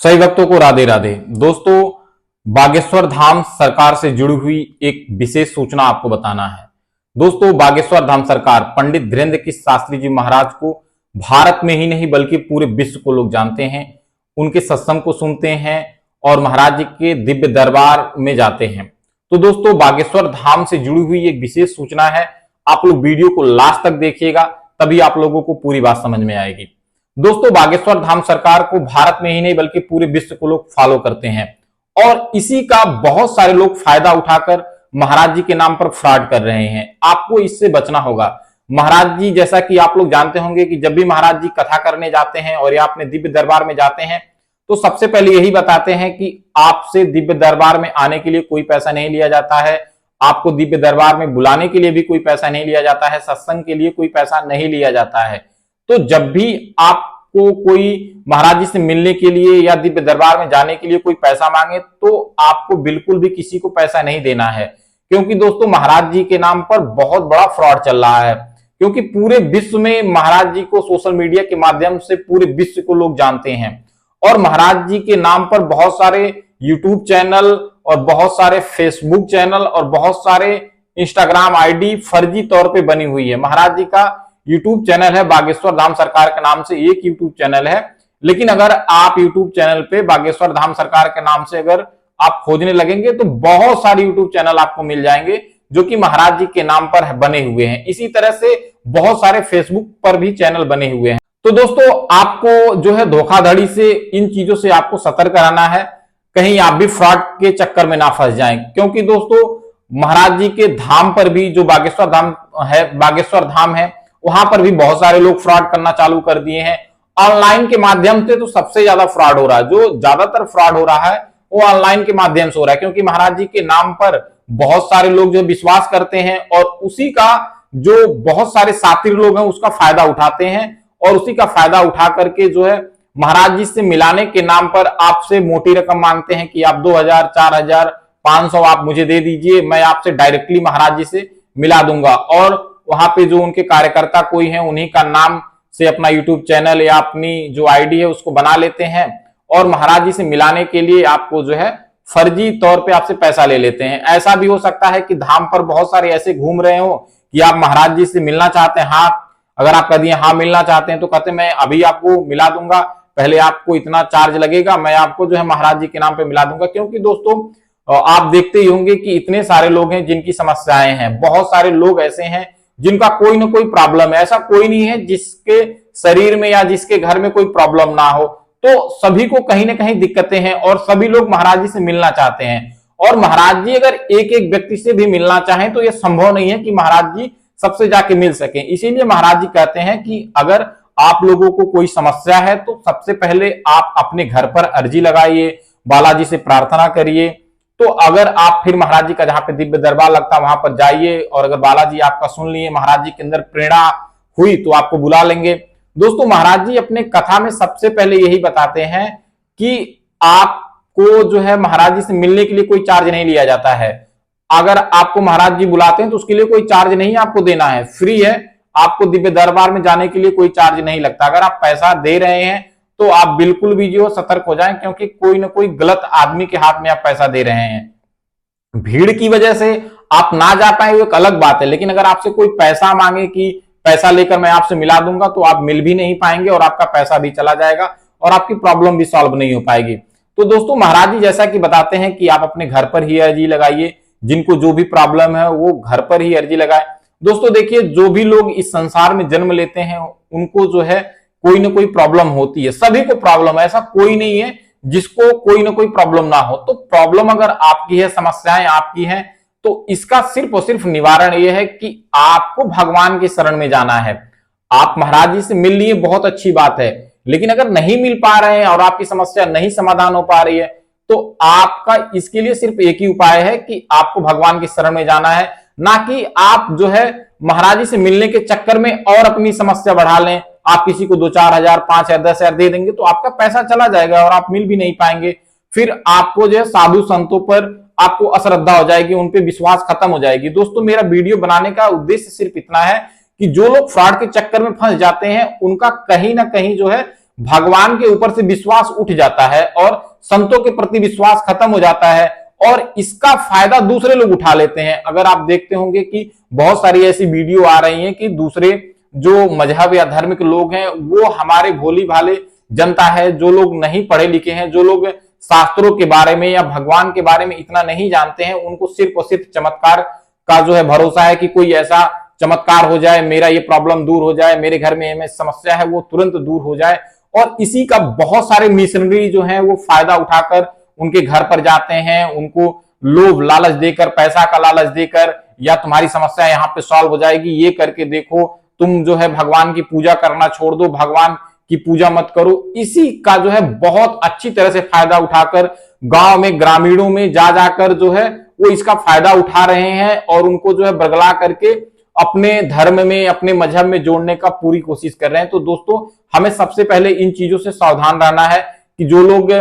सही भक्तों को राधे राधे। दोस्तों, बागेश्वर धाम सरकार से जुड़ी हुई एक विशेष सूचना आपको बताना है। दोस्तों, बागेश्वर धाम सरकार पंडित धीरेन्द्र की शास्त्री जी महाराज को भारत में ही नहीं बल्कि पूरे विश्व को लोग जानते हैं, उनके सत्संग को सुनते हैं और महाराज जी के दिव्य दरबार में जाते हैं। तो दोस्तों, बागेश्वर धाम से जुड़ी हुई एक विशेष सूचना है। आप लोग वीडियो को लास्ट तक देखिएगा, तभी आप लोगों को पूरी बात समझ में आएगी। दोस्तों, बागेश्वर धाम सरकार को भारत में ही नहीं बल्कि पूरे विश्व को लोग फॉलो करते हैं और इसी का बहुत सारे लोग फायदा उठाकर महाराज जी के नाम पर फ्रॉड कर रहे हैं। आपको इससे बचना होगा। महाराज जी, जैसा कि आप लोग जानते होंगे कि जब भी महाराज जी कथा करने जाते हैं और या अपने दिव्य दरबार में जाते हैं तो सबसे पहले यही बताते हैं कि आपसे दिव्य दरबार में आने के लिए कोई पैसा नहीं लिया जाता है, आपको दिव्य दरबार में बुलाने के लिए भी कोई पैसा नहीं लिया जाता है, सत्संग के लिए कोई पैसा नहीं लिया जाता है। तो जब भी आपको कोई महाराज जी से मिलने के लिए या दिव्य दरबार में जाने के लिए कोई पैसा मांगे तो आपको बिल्कुल भी किसी को पैसा नहीं देना है, क्योंकि दोस्तों महाराज जी के नाम पर बहुत बड़ा फ्रॉड चल रहा है। क्योंकि पूरे विश्व में महाराज जी को सोशल मीडिया के माध्यम से पूरे विश्व को लोग जानते हैं और महाराज जी के नाम पर बहुत सारे यूट्यूब चैनल और बहुत सारे फेसबुक चैनल और बहुत सारे इंस्टाग्राम आईडी फर्जी तौर पे बनी हुई है। महाराज जी का यूट्यूब चैनल है बागेश्वर धाम सरकार के नाम से, एक यूट्यूब चैनल है, लेकिन अगर आप यूट्यूब चैनल पे बागेश्वर धाम सरकार के नाम से अगर आप खोजने लगेंगे तो बहुत सारे यूट्यूब चैनल आपको मिल जाएंगे जो कि महाराज जी के नाम पर बने हुए हैं। इसी तरह से बहुत सारे फेसबुक पर भी चैनल बने हुए हैं। तो दोस्तों, आपको जो है धोखाधड़ी से, इन चीजों से आपको सतर्क रहना है, कहीं आप भी फ्रॉड के चक्कर में ना फंस जाएं। क्योंकि दोस्तों, महाराज जी के धाम पर भी जो बागेश्वर धाम है वहां पर भी बहुत सारे लोग फ्रॉड करना चालू कर दिए हैं। ऑनलाइन के माध्यम से तो सबसे ज्यादा फ्रॉड हो रहा है, जो ज्यादातर फ्रॉड हो रहा है वो ऑनलाइन के माध्यम से हो रहा है, क्योंकि महाराज जी के नाम पर बहुत सारे लोग जो विश्वास करते हैं और उसी का जो बहुत सारे सातिर लोग हैं उसका फायदा उठाते हैं और उसी का फायदा उठा करके जो है महाराज जी से मिलाने के नाम पर आपसे मोटी रकम मांगते हैं कि आप 2000, 4000, 500 आप मुझे दे दीजिए, मैं आपसे डायरेक्टली महाराज जी से मिला दूंगा। और वहां पे जो उनके कार्यकर्ता कोई हैं उन्हीं का नाम से अपना यूट्यूब चैनल या अपनी जो आईडी है उसको बना लेते हैं और महाराज जी से मिलाने के लिए आपको जो है फर्जी तौर पे आपसे पैसा ले लेते हैं। ऐसा भी हो सकता है कि धाम पर बहुत सारे ऐसे घूम रहे हो कि आप महाराज जी से मिलना चाहते हैं, हाँ अगर आप कह दिए हाँ मिलना चाहते हैं तो कहते मैं अभी आपको मिला दूंगा, पहले आपको इतना चार्ज लगेगा, मैं आपको जो है महाराज जी के नाम पे मिला दूंगा। क्योंकि दोस्तों, आप देखते ही होंगे कि इतने सारे लोग हैं जिनकी समस्याएं हैं, बहुत सारे लोग ऐसे हैं जिनका कोई ना कोई प्रॉब्लम है। ऐसा कोई नहीं है जिसके शरीर में या जिसके घर में कोई प्रॉब्लम ना हो, तो सभी को कहीं ना कहीं दिक्कतें हैं और सभी लोग महाराज जी से मिलना चाहते हैं। और महाराज जी अगर एक एक व्यक्ति से भी मिलना चाहें तो यह संभव नहीं है कि महाराज जी सबसे जाके मिल सके। इसीलिए महाराज जी कहते हैं कि अगर आप लोगों को कोई समस्या है तो सबसे पहले आप अपने घर पर अर्जी लगाइए, बालाजी से प्रार्थना करिए। तो अगर आप फिर महाराज जी का जहां पे दिव्य दरबार लगता है वहां पर जाइए और अगर बालाजी आपका सुन लिए, महाराज जी के अंदर प्रेरणा हुई तो आपको बुला लेंगे। दोस्तों, महाराज जी अपने कथा में सबसे पहले यही बताते हैं कि आपको जो है महाराज जी से मिलने के लिए कोई चार्ज नहीं लिया जाता है। अगर आपको महाराज जी बुलाते हैं तो उसके लिए कोई चार्ज नहीं आपको देना है, फ्री है। आपको दिव्य दरबार में जाने के लिए कोई चार्ज नहीं लगता। अगर आप पैसा दे रहे हैं तो आप बिल्कुल भी जो सतर्क हो जाएं, क्योंकि कोई ना कोई गलत आदमी के हाथ में आप पैसा दे रहे हैं। भीड़ की वजह से आप ना जा पाए वो एक अलग बात है, लेकिन अगर आपसे कोई पैसा मांगे कि पैसा लेकर मैं आपसे मिला दूंगा तो आप मिल भी नहीं पाएंगे और आपका पैसा भी चला जाएगा और आपकी प्रॉब्लम भी सॉल्व नहीं हो पाएगी। तो दोस्तों, महाराज जी जैसा कि बताते हैं कि आप अपने घर पर ही अर्जी लगाइए, जिनको जो भी प्रॉब्लम है वो घर पर ही अर्जी लगाए। दोस्तों देखिए, जो भी लोग इस संसार में जन्म लेते हैं उनको जो है कोई ना कोई प्रॉब्लम होती है, सभी को प्रॉब्लम है, ऐसा कोई नहीं है जिसको कोई ना कोई प्रॉब्लम ना हो। तो प्रॉब्लम अगर आपकी है, समस्याएं आपकी हैं, तो इसका सिर्फ और सिर्फ निवारण यह है कि आपको भगवान की शरण में जाना है। आप महाराज जी से मिल लिए, बहुत अच्छी बात है, लेकिन अगर नहीं मिल पा रहे हैं और आपकी समस्या नहीं समाधान हो पा रही है तो आपका इसके लिए सिर्फ एक ही उपाय है कि आपको भगवान की शरण में जाना है, ना कि आप जो है महाराज जी से मिलने के चक्कर में और अपनी समस्या बढ़ा लें। आप किसी को 2-4 हजार, 5 या 10 हजार दे देंगे तो आपका पैसा चला जाएगा और आप मिल भी नहीं पाएंगे। फिर आपको जो है साधु संतों पर आपको अश्रद्धा हो जाएगी, उन पे विश्वास खत्म हो जाएगी। दोस्तों, मेरा वीडियो बनाने का उद्देश्य सिर्फ इतना है कि जो लोग फ्रॉड के चक्कर में फंस जाते हैं उनका कहीं ना कहीं जो है भगवान के ऊपर से विश्वास उठ जाता है और संतों के प्रति विश्वास खत्म हो जाता है और इसका फायदा दूसरे लोग उठा लेते हैं। अगर आप देखते होंगे कि बहुत सारी ऐसी वीडियो आ रही हैं कि दूसरे जो मजहब या धर्म के लोग हैं वो हमारे भोली भाले जनता है, जो लोग नहीं पढ़े लिखे हैं, जो लोग शास्त्रों के बारे में या भगवान के बारे में इतना नहीं जानते हैं, उनको सिर्फ और सिर्फ चमत्कार का जो है भरोसा है कि कोई ऐसा चमत्कार हो जाए, मेरा ये प्रॉब्लम दूर हो जाए, मेरे घर में समस्या है वो तुरंत दूर हो जाए। और इसी का बहुत सारे मिशनरी जो है वो फायदा उठाकर उनके घर पर जाते हैं, उनको लोभ लालच देकर, पैसा का लालच देकर, या तुम्हारी समस्या यहाँ पे सॉल्व हो जाएगी, ये करके देखो, तुम जो है भगवान की पूजा करना छोड़ दो, भगवान की पूजा मत करो। इसी का जो है बहुत अच्छी तरह से फायदा उठाकर गांव में, ग्रामीणों में जा जाकर जो है वो इसका फायदा उठा रहे हैं और उनको जो है बरगला करके अपने धर्म में, अपने मजहब में जोड़ने का पूरी कोशिश कर रहे हैं। तो दोस्तों हमें सबसे पहले इन चीजों से सावधान रहना है कि जो लोग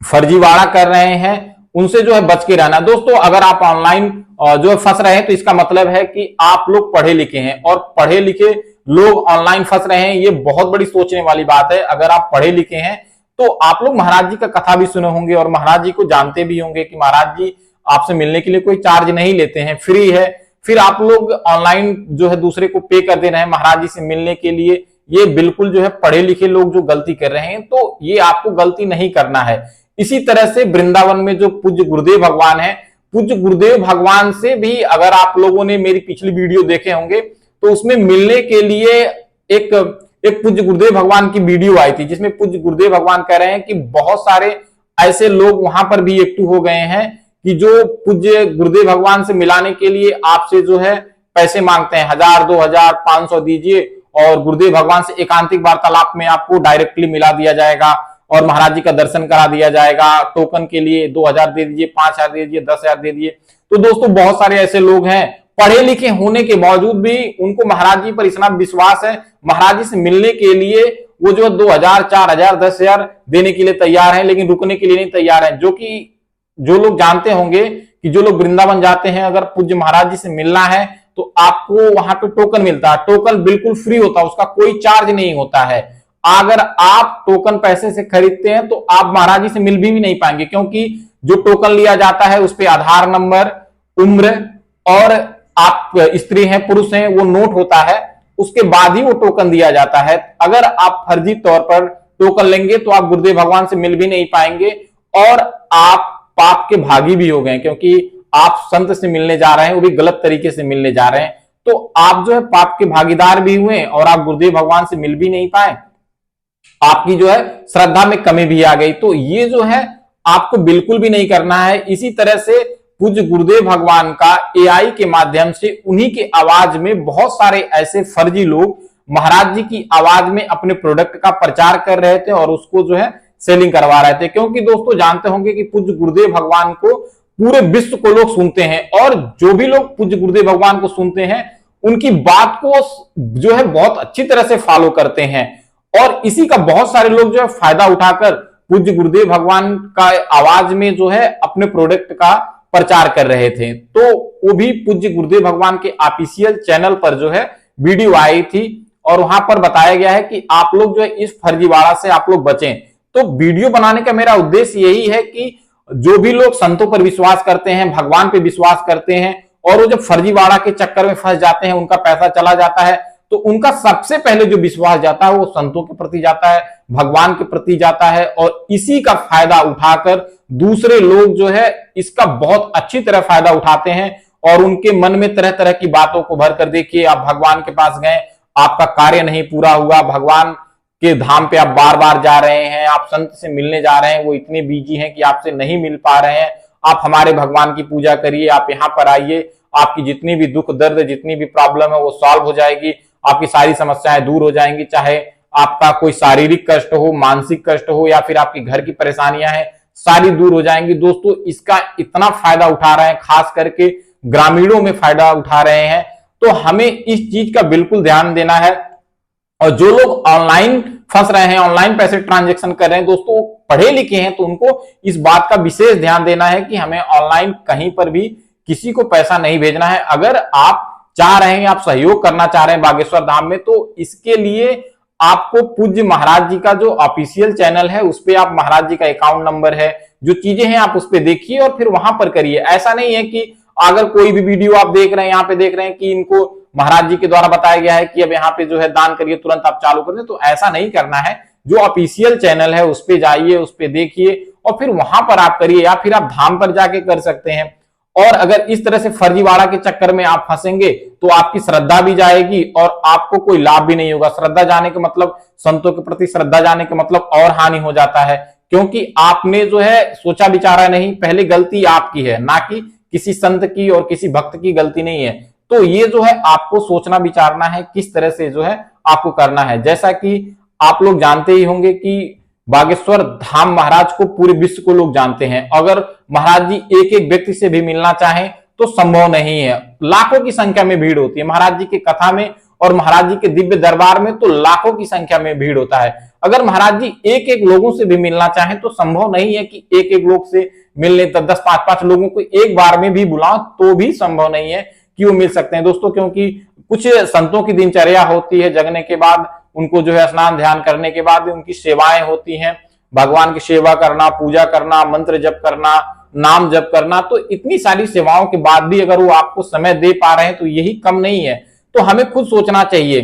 फर्जीवाड़ा कर रहे हैं उनसे जो है बच के रहना। दोस्तों अगर आप ऑनलाइन जो है फंस रहे हैं तो इसका मतलब है कि आप लोग पढ़े लिखे हैं और पढ़े लिखे लोग ऑनलाइन फंस रहे हैं, ये बहुत बड़ी सोचने वाली बात है। अगर आप पढ़े लिखे हैं तो आप लोग महाराज जी का कथा भी सुने होंगे और महाराज जी को जानते भी होंगे कि महाराज जी आपसे मिलने के लिए कोई चार्ज नहीं लेते हैं, फ्री है। फिर आप लोग ऑनलाइन जो है दूसरे को पे कर दे रहे हैं महाराज जी से मिलने के लिए, ये बिल्कुल जो है पढ़े लिखे लोग जो गलती कर रहे हैं, तो ये आपको गलती नहीं करना है। इसी तरह से वृंदावन में जो पूज्य गुरुदेव भगवान है, पूज्य गुरुदेव भगवान से भी अगर आप लोगों ने मेरी पिछली वीडियो देखे होंगे तो उसमें मिलने के लिए एक पूज्य गुरुदेव भगवान की वीडियो आई थी जिसमें पूज्य गुरुदेव भगवान कह रहे हैं कि बहुत सारे ऐसे लोग वहां पर भी एक्टिव हो गए हैं कि जो पूज्य गुरुदेव भगवान से मिलाने के लिए आपसे जो है पैसे मांगते हैं, 1000, 2000, 500 दीजिए और गुरुदेव भगवान से एकांतिक वार्तालाप में आपको डायरेक्टली मिला दिया जाएगा और महाराज जी का दर्शन करा दिया जाएगा। टोकन के लिए 2000 दे दीजिए, 5000 दे दीजिए, 10,000 दे दीजिए। तो दोस्तों बहुत सारे ऐसे लोग हैं पढ़े लिखे होने के बावजूद भी उनको महाराज जी पर इतना विश्वास है, महाराज जी से मिलने के लिए वो जो 2000, 4000, 10,000 देने के लिए तैयार हैं, लेकिन रुकने के लिए नहीं तैयार है। जो लोग जानते होंगे कि जो लोग वृंदावन जाते हैं, अगर पूज्य महाराज जी से मिलना है तो आपको वहां पे टोकन मिलता है। टोकन बिल्कुल फ्री होता है, उसका कोई चार्ज नहीं होता है। अगर आप टोकन पैसे से खरीदते हैं तो आप महाराज जी से मिल भी नहीं पाएंगे, क्योंकि जो टोकन लिया जाता है उस पर आधार नंबर, उम्र और आप स्त्री हैं पुरुष हैं वो नोट होता है, उसके बाद ही वो टोकन दिया जाता है। अगर आप फर्जी तौर पर टोकन लेंगे तो आप गुरुदेव भगवान से मिल भी नहीं पाएंगे और आप पाप के भागी भी हो गए, क्योंकि आप संत से मिलने जा रहे हैं, वो भी गलत तरीके से मिलने जा रहे हैं, तो आप जो है पाप के भागीदार भी हुए और आप गुरुदेव भगवान से मिल भी नहीं पाए, आपकी जो है श्रद्धा में कमी भी आ गई। तो ये जो है आपको बिल्कुल भी नहीं करना है। इसी तरह से पूज्य गुरुदेव भगवान का एआई के माध्यम से उन्हीं के आवाज में बहुत सारे ऐसे फर्जी लोग महाराज जी की आवाज में अपने प्रोडक्ट का प्रचार कर रहे थे और उसको जो है सेलिंग करवा रहे थे। क्योंकि दोस्तों जानते होंगे कि पूज्य गुरुदेव भगवान को पूरे विश्व को लोग सुनते हैं और जो भी लोग पूज्य गुरुदेव भगवान को सुनते हैं उनकी बात को जो है बहुत अच्छी तरह से फॉलो करते हैं और इसी का बहुत सारे लोग जो है फायदा उठाकर पूज्य गुरुदेव भगवान का आवाज में जो है अपने प्रोडक्ट का प्रचार कर रहे थे। तो वो भी पूज्य गुरुदेव भगवान के ऑफिशियल चैनल पर जो है वीडियो आई थी और वहां पर बताया गया है कि आप लोग जो है इस फर्जीवाड़ा से आप लोग बचें। तो वीडियो बनाने का मेरा उद्देश्य यही है कि जो भी लोग संतों पर विश्वास करते हैं, भगवान पे विश्वास करते हैं और वो जब फर्जीवाड़ा के चक्कर में फंस जाते हैं, उनका पैसा चला जाता है, तो उनका सबसे पहले जो विश्वास जाता है वो संतों के प्रति जाता है, भगवान के प्रति जाता है और इसी का फायदा उठाकर दूसरे लोग जो है इसका बहुत अच्छी तरह फायदा उठाते हैं और उनके मन में तरह तरह की बातों को भर कर देखिए, आप भगवान के पास गए, आपका कार्य नहीं पूरा हुआ, भगवान के धाम पे आप बार बार जा रहे हैं, आप संत से मिलने जा रहे हैं, वो इतने बिजी हैं कि आपसे नहीं मिल पा रहे हैं, आप हमारे भगवान की पूजा करिए, आप यहाँ पर आइए, आपकी जितनी भी दुख दर्द, जितनी भी प्रॉब्लम है वो सॉल्व हो जाएगी, आपकी सारी समस्याएं दूर हो जाएंगी, चाहे आपका कोई शारीरिक कष्ट हो, मानसिक कष्ट हो या फिर आपकी घर की परेशानियां हैं, सारी दूर हो जाएंगी। दोस्तों इसका इतना फायदा उठा रहे हैं, खास करके ग्रामीणों में फायदा उठा रहे हैं, तो हमें इस चीज का बिल्कुल ध्यान देना है। और जो लोग ऑनलाइन फंस रहे हैं, ऑनलाइन पैसे ट्रांजेक्शन कर रहे हैं, दोस्तों पढ़े लिखे हैं तो उनको इस बात का विशेष ध्यान देना है कि हमें ऑनलाइन कहीं पर भी किसी को पैसा नहीं भेजना है। अगर आप चाह रहे हैं, आप सहयोग करना चाह रहे हैं बागेश्वर धाम में, तो इसके लिए आपको पूज्य महाराज जी का जो ऑफिशियल चैनल है उस पे आप महाराज जी का अकाउंट नंबर है, जो चीजें हैं आप उस पे देखिए और फिर वहां पर करिए। ऐसा नहीं है कि अगर कोई भी वीडियो आप देख रहे हैं, यहाँ पे देख रहे हैं कि इनको महाराज जी के द्वारा बताया गया है कि अब यहाँ पे जो है दान करिए, तुरंत आप चालू कर दें, तो ऐसा नहीं करना है। जो ऑफिशियल चैनल है उस पे जाइए, उस पे देखिए और फिर वहां पर आप करिए, या फिर आप धाम पर जाके कर सकते हैं। और अगर इस तरह से फर्जीवाड़ा के चक्कर में आप फंसेंगे तो आपकी श्रद्धा भी जाएगी और आपको कोई लाभ भी नहीं होगा। श्रद्धा जाने का मतलब, संतों के प्रति श्रद्धा जाने का मतलब और हानि हो जाता है, क्योंकि आपने जो है सोचा विचारा नहीं। पहले गलती आपकी है, ना कि किसी संत की और किसी भक्त की गलती नहीं है। तो ये जो है आपको सोचना विचारना है किस तरह से जो है आपको करना है। जैसा कि आप लोग जानते ही होंगे कि बागेश्वर धाम महाराज को पूरे विश्व को लोग जानते हैं। अगर महाराज जी एक एक व्यक्ति से भी मिलना चाहें तो संभव नहीं है, लाखों की संख्या में भीड़ होती है महाराज जी की कथा में, और महाराज जी के दिव्य दरबार में तो लाखों की संख्या में भीड़ होता है। अगर महाराज जी एक एक लोगों से भी मिलना चाहें तो संभव नहीं है कि एक एक लोग से मिलने, 10-10, 5-5 लोगों को एक बार में भी बुलाओ तो भी संभव नहीं है कि वो मिल सकते हैं दोस्तों। क्योंकि कुछ संतों की दिनचर्या होती है, जगने के बाद उनको जो है स्नान ध्यान करने के बाद उनकी सेवाएं होती हैं, भगवान की सेवा करना, पूजा करना, मंत्र जप करना, नाम जप करना। तो इतनी सारी सेवाओं के बाद भी अगर वो आपको समय दे पा रहे हैं तो यही कम नहीं है। तो हमें खुद सोचना चाहिए,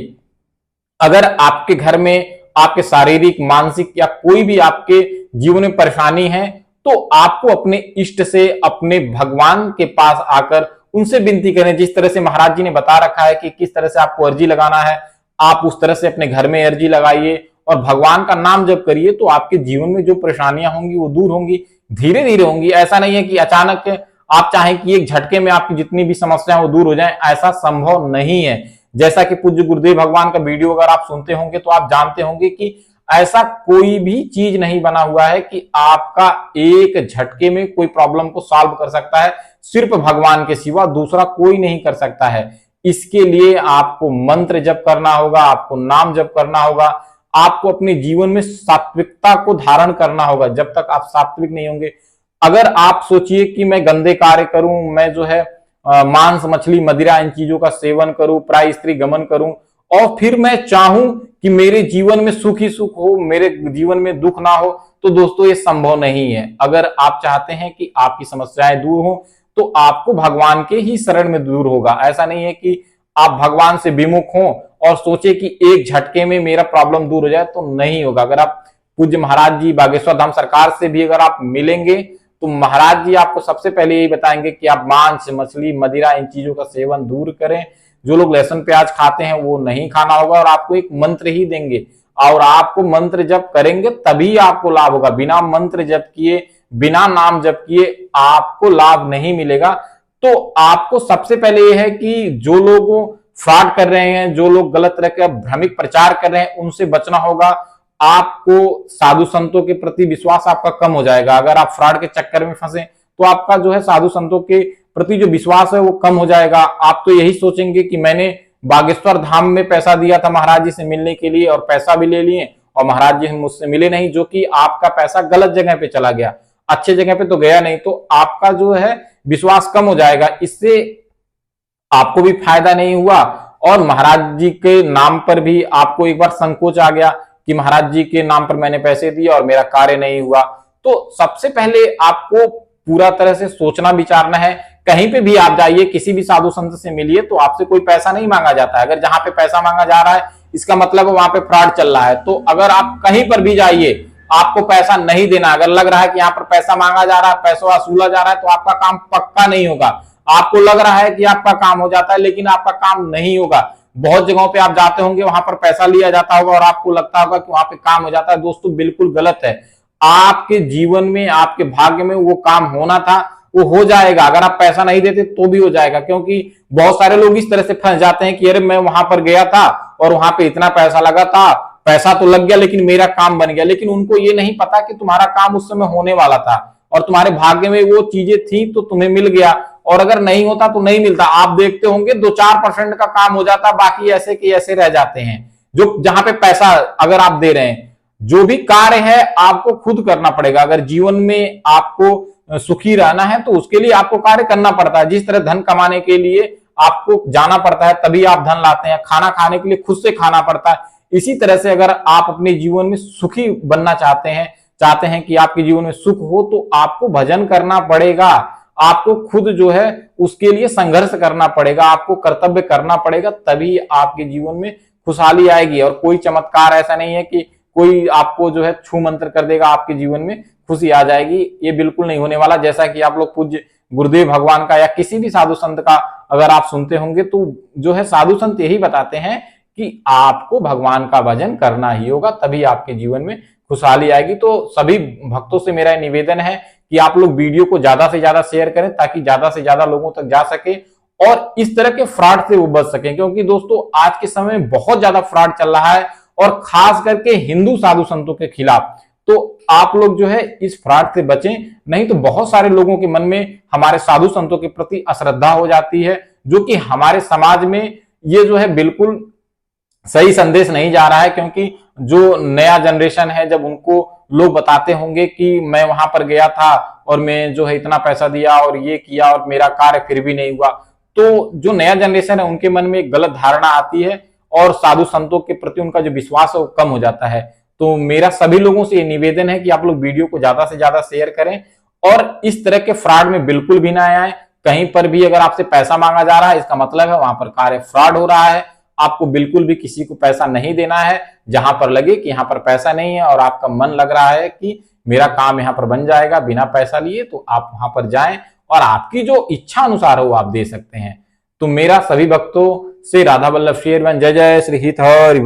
अगर आपके घर में आपके शारीरिक, मानसिक या कोई भी आपके जीवन में परेशानी है तो आपको अपने इष्ट से, अपने भगवान के पास आकर उनसे विनती करें। जिस तरह से महाराज जी ने बता रखा है कि किस तरह से आपको अर्जी लगाना है, आप उस तरह से अपने घर में अर्जी लगाइए और भगवान का नाम जप करिए, तो आपके जीवन में जो परेशानियां होंगी वो दूर होंगी, धीरे धीरे होंगी। ऐसा नहीं है कि अचानक आप चाहें कि एक झटके में आपकी जितनी भी समस्याएं वो दूर हो जाएं, ऐसा संभव नहीं है। जैसा कि पूज्य गुरुदेव भगवान का वीडियो अगर आप सुनते होंगे तो आप जानते होंगे कि ऐसा कोई भी चीज नहीं बना हुआ है कि आपका एक झटके में कोई प्रॉब्लम को सॉल्व कर सकता है। सिर्फ भगवान के सिवा दूसरा कोई नहीं कर सकता है। इसके लिए आपको मंत्र जप करना होगा, आपको नाम जप करना होगा, आपको अपने जीवन में सात्विकता को धारण करना होगा। जब तक आप सात्विक नहीं होंगे, अगर आप सोचिए कि मैं गंदे कार्य करूं, मैं जो है मांस, मछली, मदिरा, इन चीजों का सेवन करूं, प्राय स्त्री गमन करूं, और फिर मैं चाहूं कि मेरे जीवन में सुख ही सुख हो, मेरे जीवन में दुख ना हो, तो दोस्तों ये संभव नहीं है। अगर आप चाहते हैं कि आपकी समस्याएं दूर हो तो आपको भगवान के ही शरण में दूर होगा। ऐसा नहीं है कि आप भगवान से विमुख हो और सोचे कि एक झटके में मेरा प्रॉब्लम दूर हो जाए, तो नहीं होगा। अगर आप पूज्य महाराज जी बागेश्वर धाम सरकार से भी अगर आप मिलेंगे तो महाराज जी आपको सबसे पहले यही बताएंगे कि आप मांस, मछली, मदिरा, इन चीजों का सेवन दूर करें। जो लोग लहसुन प्याज खाते हैं वो नहीं खाना होगा, और आपको एक मंत्र ही देंगे, और आपको मंत्र जप करेंगे तभी आपको लाभ होगा। बिना मंत्र जप किए, बिना नाम जप किए आपको लाभ नहीं मिलेगा। तो आपको सबसे पहले यह है कि जो लोग फ्रॉड कर रहे हैं, जो लोग गलत तरह का भ्रमिक प्रचार कर रहे हैं, उनसे बचना होगा। आपको साधु संतों के प्रति विश्वास आपका कम हो जाएगा। अगर आप फ्रॉड के चक्कर में फंसे तो आपका जो है साधु संतों के प्रति जो विश्वास है वो कम हो जाएगा। आप तो यही सोचेंगे कि मैंने बागेश्वर धाम में पैसा दिया था महाराज जी से मिलने के लिए और पैसा भी ले लिए और महाराज जी मुझसे मिले नहीं, जो कि आपका पैसा गलत जगह पे चला गया, अच्छे जगह पे तो गया नहीं। तो आपका जो है विश्वास कम हो जाएगा, इससे आपको भी फायदा नहीं हुआ और महाराज जी के नाम पर भी आपको एक बार संकोच आ गया कि महाराज जी के नाम पर मैंने पैसे दिए और मेरा कार्य नहीं हुआ। तो सबसे पहले आपको पूरा तरह से सोचना विचारना है। कहीं पे भी आप जाइए, किसी भी साधु संत से मिलिए तो आपसे कोई पैसा नहीं मांगा जाता है। अगर जहां पे पैसा मांगा जा रहा है इसका मतलब वहां पे फ्रॉड चल रहा है। तो अगर आप कहीं पर भी जाइए, आपको पैसा नहीं देना। अगर लग रहा है कि यहाँ पर पैसा मांगा जा रहा है, पैसा वसूला जा रहा है, तो आपका काम पक्का नहीं होगा। आपको लग रहा है कि आपका काम हो जाता है, लेकिन आपका काम नहीं होगा। बहुत जगहों पे आप जाते होंगे, वहां पर पैसा लिया जाता होगा और आपको लगता होगा कि वहां पे काम हो जाता है। दोस्तों बिल्कुल गलत है। आपके जीवन में, आपके भाग्य में वो काम होना था, वो हो जाएगा। अगर आप पैसा नहीं देते तो भी हो जाएगा, क्योंकि बहुत सारे लोग इस तरह से फंस जाते हैं कि अरे मैं वहां पर गया था और वहां पे इतना पैसा लगा था, पैसा तो लग गया लेकिन मेरा काम बन गया। लेकिन उनको ये नहीं पता कि तुम्हारा काम उस समय होने वाला था और तुम्हारे भाग्य में वो चीजें थी तो तुम्हें मिल गया, और अगर नहीं होता तो नहीं मिलता। आप देखते होंगे 2-4% का काम हो जाता, बाकी ऐसे के ऐसे रह जाते हैं। जो जहां पे पैसा अगर आप दे रहे हैं, जो भी कार्य है आपको खुद करना पड़ेगा। अगर जीवन में आपको सुखी रहना है तो उसके लिए आपको कार्य करना पड़ता है। जिस तरह धन कमाने के लिए आपको जाना पड़ता है तभी आप धन लाते हैं, खाना खाने के लिए खुद से खाना पड़ता है, इसी तरह से अगर आप अपने जीवन में सुखी बनना चाहते हैं कि आपके जीवन में सुख हो, तो आपको भजन करना पड़ेगा। आपको खुद जो है उसके लिए संघर्ष करना पड़ेगा, आपको कर्तव्य करना पड़ेगा, तभी आपके जीवन में खुशहाली आएगी। और कोई चमत्कार ऐसा नहीं है कि कोई आपको जो है छू मंत्र कर देगा, आपके जीवन में खुशी आ जाएगी, ये बिल्कुल नहीं होने वाला। जैसा कि आप लोग पूज्य गुरुदेव भगवान का या किसी भी साधु संत का अगर आप सुनते होंगे, तो जो है साधु संत यही बताते हैं कि आपको भगवान का भजन करना ही होगा, तभी आपके जीवन में खुशहाली आएगी। तो सभी भक्तों से मेरा निवेदन है कि आप लोग वीडियो को ज्यादा से ज्यादा शेयर करें, ताकि ज्यादा से ज्यादा लोगों तक जा सके और इस तरह के फ्रॉड से वो बच सकें। क्योंकि दोस्तों आज के समय में बहुत ज्यादा फ्रॉड चल रहा है, और खास करके हिंदू साधु संतों के खिलाफ। तो आप लोग जो है इस फ्रॉड से बचें, नहीं तो बहुत सारे लोगों के मन में हमारे साधु संतों के प्रति अश्रद्धा हो जाती है, जो कि हमारे समाज में ये जो है बिल्कुल सही संदेश नहीं जा रहा है। क्योंकि जो नया जनरेशन है, जब उनको लोग बताते होंगे कि मैं वहां पर गया था और मैं जो है इतना पैसा दिया और ये किया और मेरा कार्य फिर भी नहीं हुआ, तो जो नया जनरेशन है उनके मन में एक गलत धारणा आती है और साधु संतों के प्रति उनका जो विश्वास है वो कम हो जाता है। तो मेरा सभी लोगों से ये निवेदन है कि आप लोग वीडियो को ज्यादा से ज्यादा शेयर करें और इस तरह के फ्रॉड में बिल्कुल भी ना आए। कहीं पर भी अगर आपसे पैसा मांगा जा रहा है, इसका मतलब है वहां पर कार्य फ्रॉड हो रहा है। आपको बिल्कुल भी किसी को पैसा नहीं देना है। जहां पर लगे कि यहाँ पर पैसा नहीं है और आपका मन लग रहा है कि मेरा काम यहाँ पर बन जाएगा बिना पैसा लिए, तो आप वहां पर जाएं और आपकी जो इच्छा अनुसार हो आप दे सकते हैं। तो मेरा सभी भक्तों से राधा वल्लभ शेरवन जय जय श्री हित हरि।